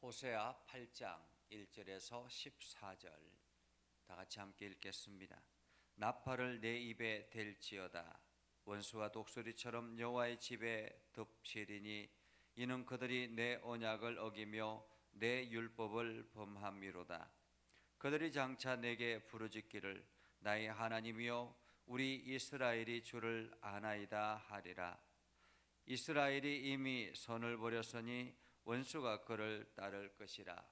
호세아 8장 1절에서 14절 다 같이 함께 읽겠습니다. 나팔을 내 입에 댈지어다. 원수와 독수리처럼 여호와의 집에 덮치리니 이는 그들이 내 언약을 어기며 내 율법을 범함이로다. 그들이 장차 내게 부르짖기를 나의 하나님이여 우리 이스라엘이 주를 아나이다 하리라. 이스라엘이 이미 선을 버렸으니 원수가 그를 따를 것이라.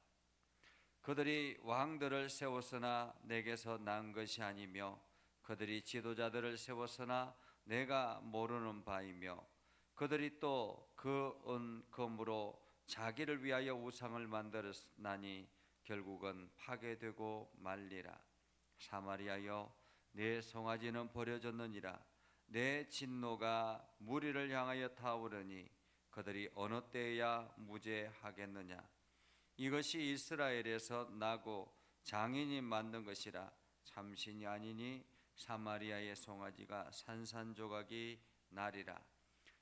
그들이 왕들을 세웠으나 내게서 난 것이 아니며 그들이 지도자들을 세웠으나 내가 모르는 바이며 그들이 또 그 은금으로 자기를 위하여 우상을 만들었나니 결국은 파괴되고 말리라. 사마리아여 내 송아지는 버려졌느니라. 내 진노가 무리를 향하여 타오르니 그들이 어느 때에야 무죄하겠느냐. 이것이 이스라엘에서 나고 장인이 만든 것이라. 참신이 아니니 사마리아의 송아지가 산산조각이 나리라.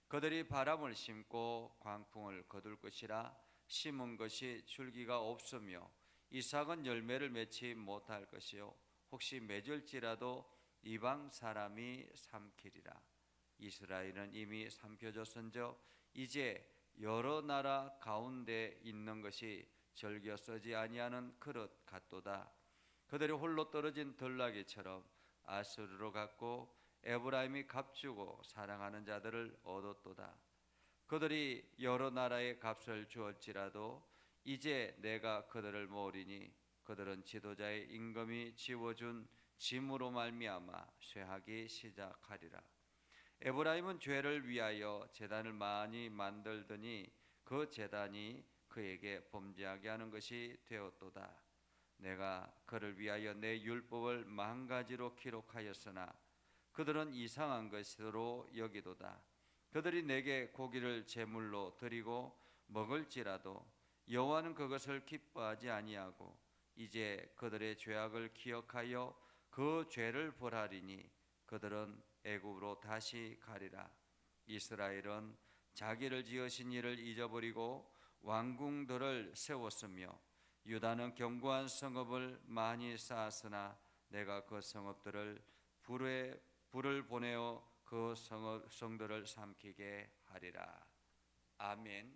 그들이 바람을 심고 광풍을 거둘 것이라. 심은 것이 줄기가 없으며 이삭은 열매를 맺지 못할 것이요 혹시 맺을지라도 이방 사람이 삼키리라. 이스라엘은 이미 삼켜졌은즉 이제 여러 나라 가운데 있는 것이 절겨 쓰지 아니하는 그릇 같도다. 그들이 홀로 떨어진 들나귀처럼 아수르로 갔고 에브라임이 값주고 사랑하는 자들을 얻었도다. 그들이 여러 나라의 값을 주었지라도 이제 내가 그들을 모으리니 그들은 지도자의 임금이 지워준 짐으로 말미암아 쇠하기 시작하리라. 에브라임은 죄를 위하여 제단을 많이 만들더니 그 제단이 그에게 범죄하게 하는 것이 되었도다. 내가 그를 위하여 내 율법을 만가지로 기록하였으나 그들은 이상한 것으로 여기도다. 그들이 내게 고기를 제물로 드리고 먹을지라도 여호와는 그것을 기뻐하지 아니하고 이제 그들의 죄악을 기억하여 그 죄를 벌하리니 그들은 애굽으로 다시 가리라. 이스라엘은 자기를 지으신 이를 잊어버리고 왕궁들을 세웠으며 유다는 견고한 성읍을 많이 쌓았으나 내가 그 성읍들을 불을 보내어 그 성들을 삼키게 하리라. 아멘.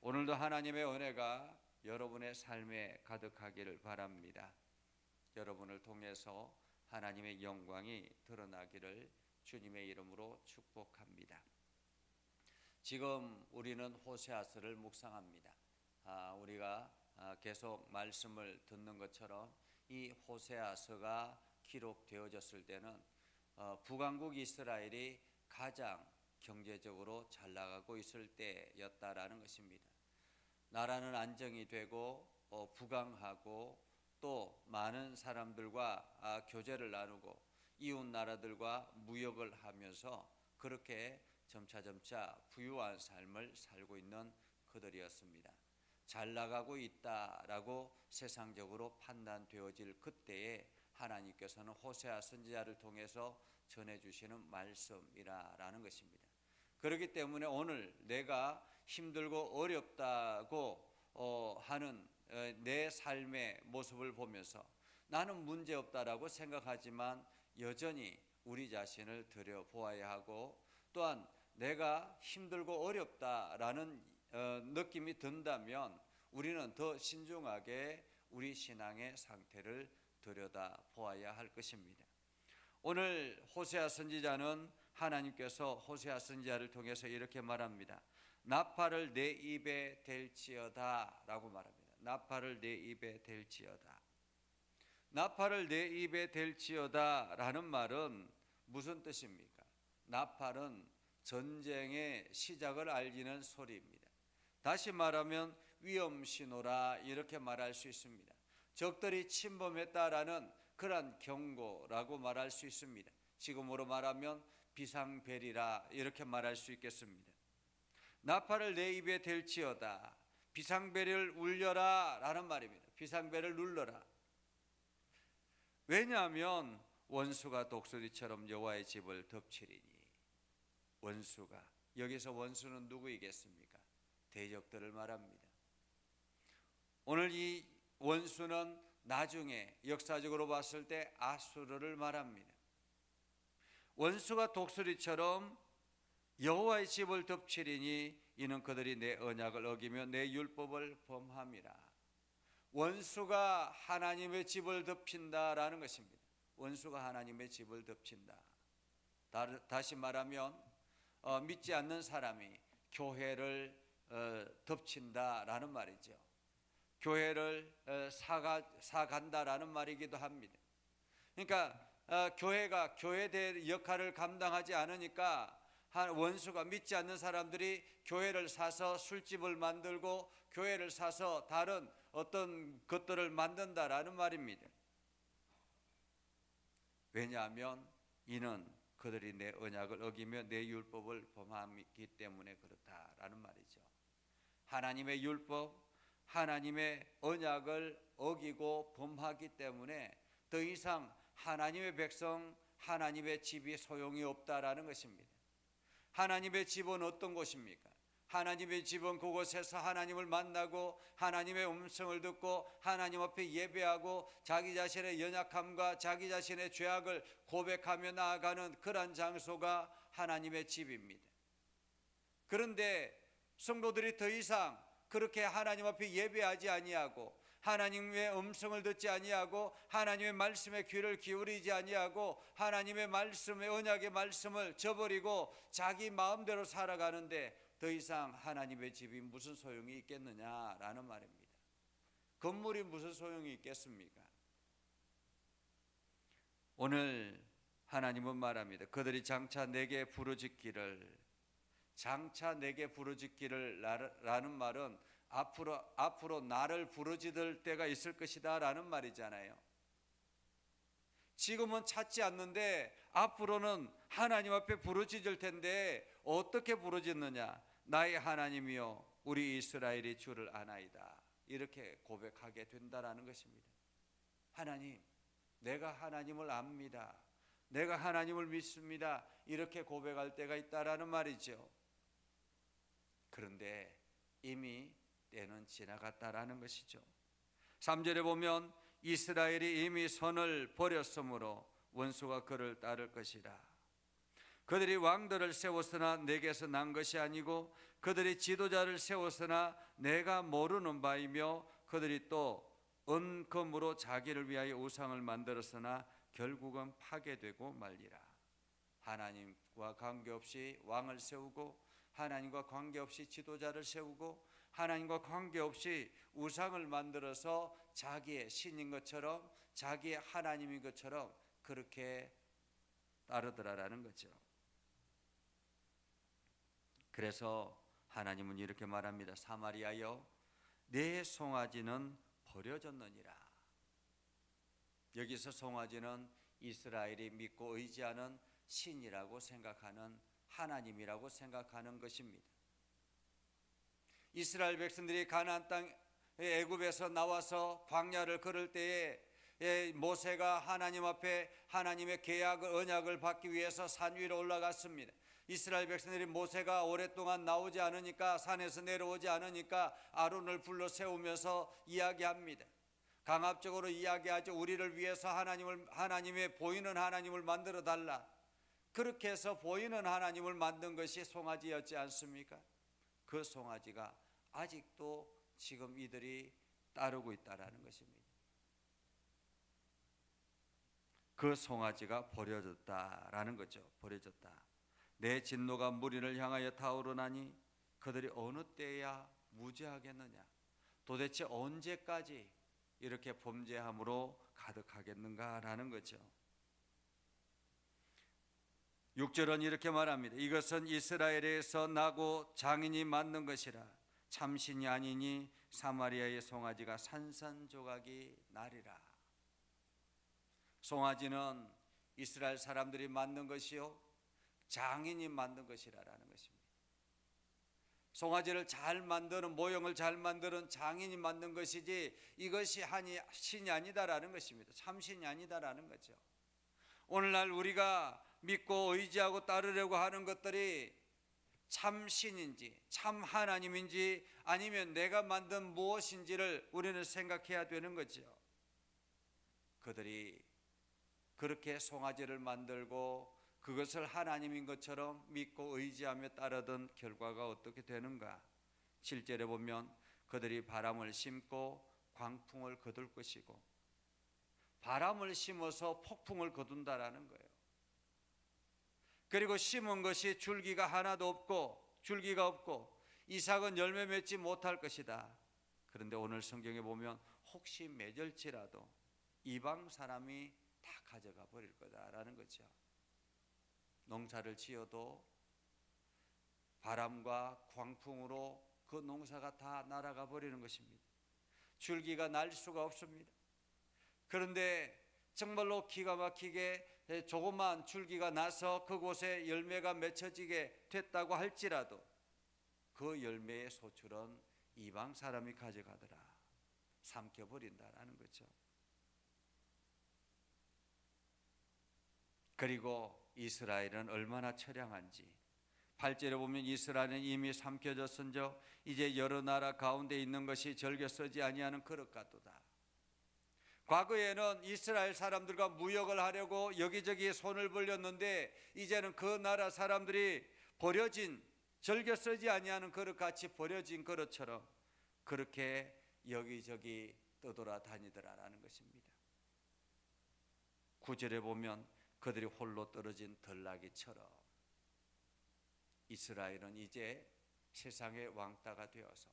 오늘도 하나님의 은혜가 여러분의 삶에 가득하기를 바랍니다. 여러분을 통해서 하나님의 영광이 드러나기를 주님의 이름으로 축복합니다. 지금 우리는 호세아서를 묵상합니다. 우리가 계속 말씀을 듣는 것처럼 이 호세아서가 기록되어졌을 때는 북왕국 이스라엘이 가장 경제적으로 잘 나가고 있을 때였다라는 것입니다. 나라는 안정이 되고 부강하고 또 많은 사람들과 교제를 나누고 이웃 나라들과 무역을 하면서 그렇게 점차 부유한 삶을 살고 있는 그들이었습니다. 잘 나가고 있다라고 세상적으로 판단되어질 그때에 하나님께서는 호세아 선지자를 통해서 전해주시는 말씀이라는 것입니다. 그렇기 때문에 오늘 내가 힘들고 어렵다고 하는 내 삶의 모습을 보면서 나는 문제없다라고 생각하지만 여전히 우리 자신을 들여보아야 하고 또한 내가 힘들고 어렵다라는 느낌이 든다면 우리는 더 신중하게 우리 신앙의 상태를 들여다보아야 할 것입니다. 오늘 호세아 선지자는 하나님께서 호세아 선지자를 통해서 이렇게 말합니다. 나팔을 내 입에 댈지어다 라고 말합니다. 나팔을 내 입에 댈지어다. 나팔을 내 입에 댈지어다 라는 말은 무슨 뜻입니까? 나팔은 전쟁의 시작을 알리는 소리입니다. 다시 말하면 위험신호라 이렇게 말할 수 있습니다. 적들이 침범했다라는 그러한 경고라고 말할 수 있습니다. 지금으로 말하면 비상벨이라 이렇게 말할 수 있겠습니다. 나팔을 내 입에 댈지어다. 비상벨을 울려라 라는 말입니다. 비상벨을 눌러라. 왜냐하면 원수가 독수리처럼 여호와의 집을 덮치리니. 원수가, 여기서 원수는 누구이겠습니까? 대적들을 말합니다. 오늘 이 원수는 나중에 역사적으로 봤을 때 아수르를 말합니다. 원수가 독수리처럼 여호와의 집을 덮치리니 이는 그들이 내 언약을 어기며 내 율법을 범함이라. 원수가 하나님의 집을 덮친다라는 것입니다. 원수가 하나님의 집을 덮친다. 다시 말하면 믿지 않는 사람이 교회를 덮친다라는 말이죠. 교회를 사간다라는 말이기도 합니다. 그러니까 교회가 교회의 역할을 감당하지 않으니까 원수가 믿지 않는 사람들이 교회를 사서 술집을 만들고 교회를 사서 다른 어떤 것들을 만든다라는 말입니다. 왜냐하면 이는 그들이 내 언약을 어기며 내 율법을 범하기 때문에 그렇다라는 말이죠. 하나님의 율법, 하나님의 언약을 어기고 범하기 때문에 더 이상 하나님의 백성, 하나님의 집이 소용이 없다라는 것입니다. 하나님의 집은 어떤 곳입니까? 하나님의 집은 그곳에서 하나님을 만나고 하나님의 음성을 듣고 하나님 앞에 예배하고 자기 자신의 연약함과 자기 자신의 죄악을 고백하며 나아가는 그러한 장소가 하나님의 집입니다. 그런데 성도들이 더 이상 그렇게 하나님 앞에 예배하지 아니하고 하나님의 음성을 듣지 아니하고 하나님의 말씀에 귀를 기울이지 아니하고 하나님의 말씀의 언약의 말씀을 저버리고 자기 마음대로 살아가는데 더 이상 하나님의 집이 무슨 소용이 있겠느냐라는 말입니다. 건물이 무슨 소용이 있겠습니까? 오늘 하나님은 말합니다. 그들이 장차 내게 부르짖기를, 장차 내게 부르짖기를 라는 말은 앞으로 나를 부르짖을 때가 있을 것이다 라는 말이잖아요. 지금은 찾지 않는데 앞으로는 하나님 앞에 부르짖을 텐데 어떻게 부르짖느냐? 나의 하나님이여 우리 이스라엘이 주를 아나이다. 이렇게 고백하게 된다라는 것입니다. 하나님, 내가 하나님을 압니다. 내가 하나님을 믿습니다. 이렇게 고백할 때가 있다라는 말이죠. 그런데 이미 때는 지나갔다라는 것이죠. 3절에 보면 이스라엘이 이미 선을 버렸으므로 원수가 그를 따를 것이라. 그들이 왕들을 세웠으나 내게서 난 것이 아니고 그들이 지도자를 세웠으나 내가 모르는 바이며 그들이 또 은금으로 자기를 위하여 우상을 만들었으나 결국은 파괴되고 말리라. 하나님과 관계없이 왕을 세우고 하나님과 관계없이 지도자를 세우고 하나님과 관계없이 우상을 만들어서 자기의 신인 것처럼 자기의 하나님인 것처럼 그렇게 따르더라라는 거죠. 그래서 하나님은 이렇게 말합니다. 사마리아여 내 송아지는 버려졌느니라. 여기서 송아지는 이스라엘이 믿고 의지하는 신이라고 생각하는 하나님이라고 생각하는 것입니다. 이스라엘 백성들이 가나안 땅 애굽에서 나와서 광야를 걸을 때에 모세가 하나님 앞에 하나님의 계약을 언약을 받기 위해서 산 위로 올라갔습니다. 이스라엘 백성들이 모세가 오랫동안 나오지 않으니까 산에서 내려오지 않으니까 아론을 불러 세우면서 이야기합니다. 강압적으로 이야기하죠. 우리를 위해서 하나님의 보이는 하나님을 만들어 달라. 그렇게 해서 보이는 하나님을 만든 것이 송아지였지 않습니까? 그 송아지가 아직도 지금 이들이 따르고 있다라는 것입니다. 그 송아지가 버려졌다라는 거죠. 버려졌다. 내 진노가 무리를 향하여 타오르나니 그들이 어느 때야 무죄하겠느냐? 도대체 언제까지 이렇게 범죄함으로 가득하겠는가라는 거죠. 6절은 이렇게 말합니다. 이것은 이스라엘에서 나고 장인이 만든 것이라. 참신이 아니니 사마리아의 송아지가 산산조각이 나리라. 송아지는 이스라엘 사람들이 만든 것이요 장인이 만든 것이라는 것입니다. 송아지를 잘 만드는 모형을 잘 만드는 장인이 만든 것이지 이것이 신이 아니다라는 것입니다. 참신이 아니다라는 거죠. 오늘날 우리가 믿고 의지하고 따르려고 하는 것들이 참 신인지 참 하나님인지 아니면 내가 만든 무엇인지를 우리는 생각해야 되는 거죠. 그들이 그렇게 송아지를 만들고 그것을 하나님인 것처럼 믿고 의지하며 따르던 결과가 어떻게 되는가? 7절에 보면 그들이 바람을 심고 광풍을 거둘 것이고, 바람을 심어서 폭풍을 거둔다라는 거예요. 그리고 심은 것이 줄기가 하나도 없고 줄기가 없고 이삭은 열매 맺지 못할 것이다. 그런데 오늘 성경에 보면 혹시 맺을지라도 이방 사람이 다 가져가 버릴 거다라는 거죠. 농사를 지어도 바람과 광풍으로 그 농사가 다 날아가 버리는 것입니다. 줄기가 날 수가 없습니다. 그런데 정말로 기가 막히게 조그만 줄기가 나서 그곳에 열매가 맺혀지게 됐다고 할지라도 그 열매의 소출은 이방 사람이 가져가더라, 삼켜버린다라는 거죠. 그리고 이스라엘은 얼마나 처량한지 8절에 보면 이스라엘은 이미 삼켜졌은저 이제 여러 나라 가운데 있는 것이 절겨 서지 아니하는 그릇 같도다. 과거에는 이스라엘 사람들과 무역을 하려고 여기저기 손을 벌렸는데 이제는 그 나라 사람들이 버려진, 절겨 서지 아니하는 그릇같이 버려진 그릇처럼 그렇게 여기저기 떠돌아다니더라라는 것입니다. 9절에 보면 그들이 홀로 떨어진 덜나귀처럼 이스라엘은 이제 세상의 왕따가 되어서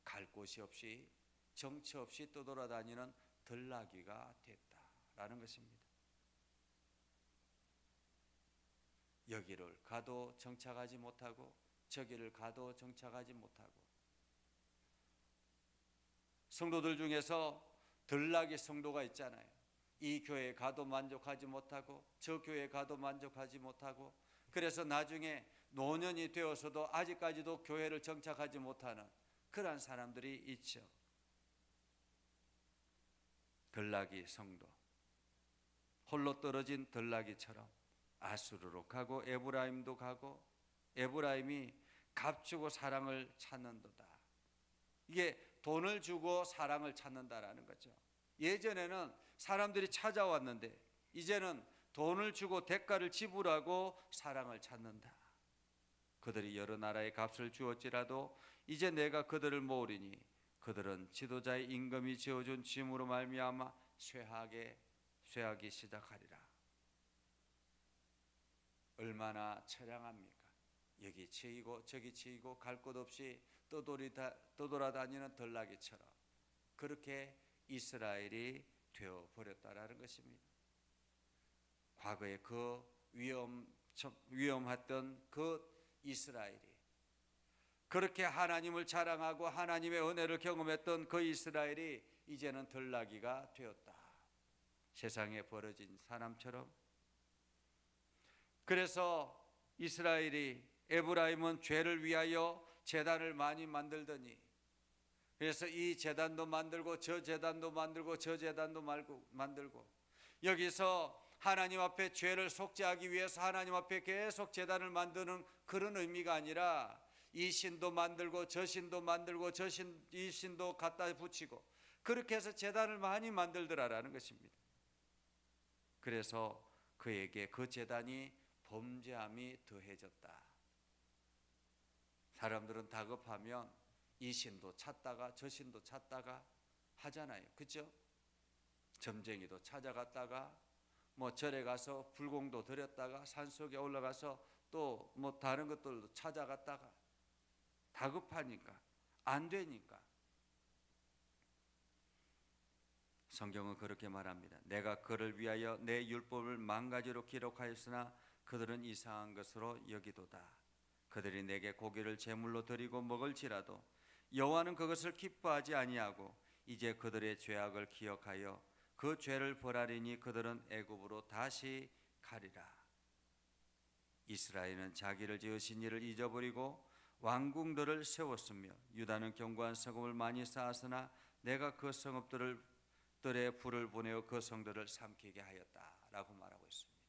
갈 곳이 없이 정처 없이 떠돌아다니는 덜나귀가 됐다라는 것입니다. 여기를 가도 정착하지 못하고 저기를 가도 정착하지 못하고, 성도들 중에서 덜나귀 성도가 있잖아요. 이 교회에 가도 만족하지 못하고 저 교회에 가도 만족하지 못하고, 그래서 나중에 노년이 되어서도 아직까지도 교회를 정착하지 못하는 그러한 사람들이 있죠. 덜나귀 성도, 홀로 떨어진 덜나귀처럼 아수르로 가고 에브라임도 가고, 에브라임이 값주고 사랑을 찾는도다. 이게 돈을 주고 사랑을 찾는다라는 거죠. 예전에는 사람들이 찾아왔는데 이제는 돈을 주고 대가를 지불하고 사랑을 찾는다. 그들이 여러 나라의 값을 주었지라도 이제 내가 그들을 모으리니 그들은 지도자의 임금이 지어준 짐으로 말미암아 쇠하기 시작하리라. 얼마나 처량합니까? 여기 치이고 저기 치이고 갈 곳 없이 떠돌아다니는 덜나귀처럼 그렇게 이스라엘이 되어버렸다라는 것입니다. 과거에 그 위험했던 그 이스라엘이, 그렇게 하나님을 자랑하고 하나님의 은혜를 경험했던 그 이스라엘이 이제는 덜나귀가 되었다. 세상에 벌어진 사람처럼. 그래서 에브라임은 죄를 위하여 제단을 많이 만들더니, 그래서 이 제단도 만들고 저 제단도 만들고 저 제단도 만들고, 여기서 하나님 앞에 죄를 속죄하기 위해서 하나님 앞에 계속 제단을 만드는 그런 의미가 아니라 이 신도 만들고 저 신도 만들고 이 신도 갖다 붙이고 그렇게 해서 제단을 많이 만들더라라는 것입니다. 그래서 그에게 그 제단이 범죄함이 더해졌다. 사람들은 다급하면 이 신도 찾다가 저 신도 찾다가 하잖아요. 그렇죠? 점쟁이도 찾아갔다가 뭐 절에 가서 불공도 드렸다가 산속에 올라가서 또 뭐 다른 것들도 찾아갔다가 다급하니까 안 되니까. 성경은 그렇게 말합니다. 내가 그를 위하여 내 율법을 만가지로 기록하였으나 그들은 이상한 것으로 여기도다. 그들이 내게 고기를 제물로 드리고 먹을지라도 여호와는 그것을 기뻐하지 아니하고 이제 그들의 죄악을 기억하여 그 죄를 벌하리니 그들은 애굽으로 다시 가리라. 이스라엘은 자기를 지으신 이를 잊어버리고 왕궁들을 세웠으며 유다는 견고한 성읍을 많이 쌓았으나 내가 그 성읍들에 불을 보내어 그 성들을 삼키게 하였다라고 말하고 있습니다.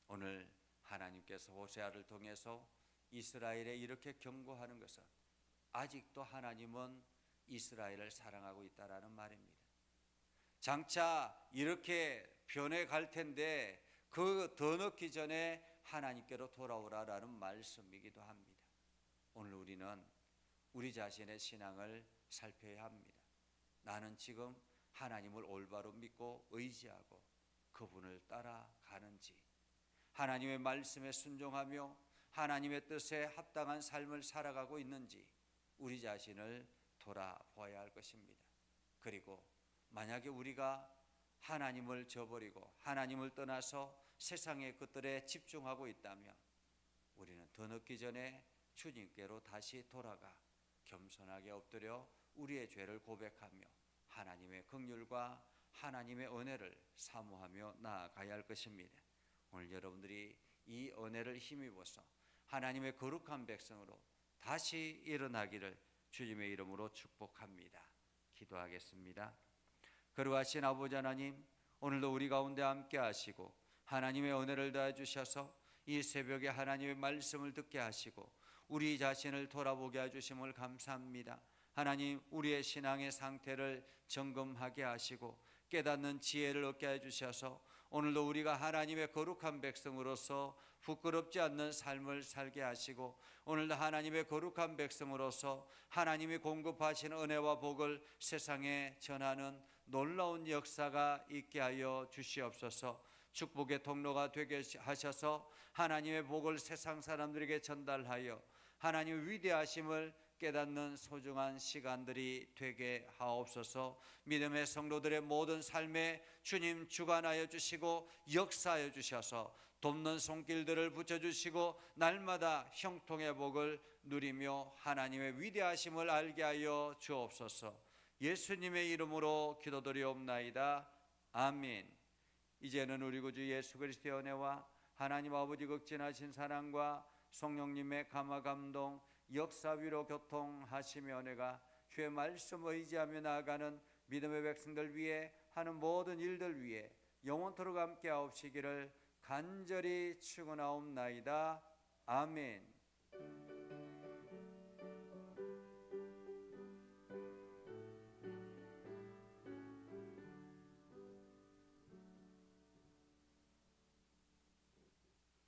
오늘 하나님께서 호세아를 통해서 이스라엘에 이렇게 경고하는 것은 아직도 하나님은 이스라엘을 사랑하고 있다라는 말입니다. 장차 이렇게 변해갈 텐데 그 더 늦기 전에 하나님께로 돌아오라라는 말씀이기도 합니다. 오늘 우리는 우리 자신의 신앙을 살펴야 합니다. 나는 지금 하나님을 올바로 믿고 의지하고 그분을 따라가는지, 하나님의 말씀에 순종하며 하나님의 뜻에 합당한 삶을 살아가고 있는지 우리 자신을 돌아보아야 할 것입니다. 그리고 만약에 우리가 하나님을 저버리고 하나님을 떠나서 세상의 것들에 집중하고 있다면 우리는 더 늦기 전에 주님께로 다시 돌아가 겸손하게 엎드려 우리의 죄를 고백하며 하나님의 긍휼과 하나님의 은혜를 사모하며 나아가야 할 것입니다. 오늘 여러분들이 이 은혜를 힘입어서 하나님의 거룩한 백성으로 다시 일어나기를 주님의 이름으로 축복합니다. 기도하겠습니다. 거룩하신 아버지 하나님, 오늘도 우리 가운데 함께 하시고 하나님의 은혜를 더해 주셔서 이 새벽에 하나님의 말씀을 듣게 하시고 우리 자신을 돌아보게 해주심을 감사합니다. 하나님, 우리의 신앙의 상태를 점검하게 하시고 깨닫는 지혜를 얻게 해주셔서 오늘도 우리가 하나님의 거룩한 백성으로서 부끄럽지 않는 삶을 살게 하시고 오늘도 하나님의 거룩한 백성으로서 하나님이 공급하신 은혜와 복을 세상에 전하는 놀라운 역사가 있게 하여 주시옵소서. 축복의 통로가 되게 하셔서 하나님의 복을 세상 사람들에게 전달하여 하나님의 위대하심을 깨닫는 소중한 시간들이 되게 하옵소서. 믿음의 성도들의 모든 삶에 주님 주관하여 주시고 역사하여 주셔서 돕는 손길들을 붙여주시고 날마다 형통의 복을 누리며 하나님의 위대하심을 알게 하여 주옵소서. 예수님의 이름으로 기도드리옵나이다. 아멘. 이제는 우리 구주 예수 그리스도의 은혜와 하나님 아버지 극진하신 사랑과 성령님의 감화 감동 역사 위로 교통하시며 은혜가 주의 말씀 의지하며 나아가는 믿음의 백성들 위해 하는 모든 일들 위해 영원토록 함께 하옵시기를 간절히 축원하옵나이다. 아멘.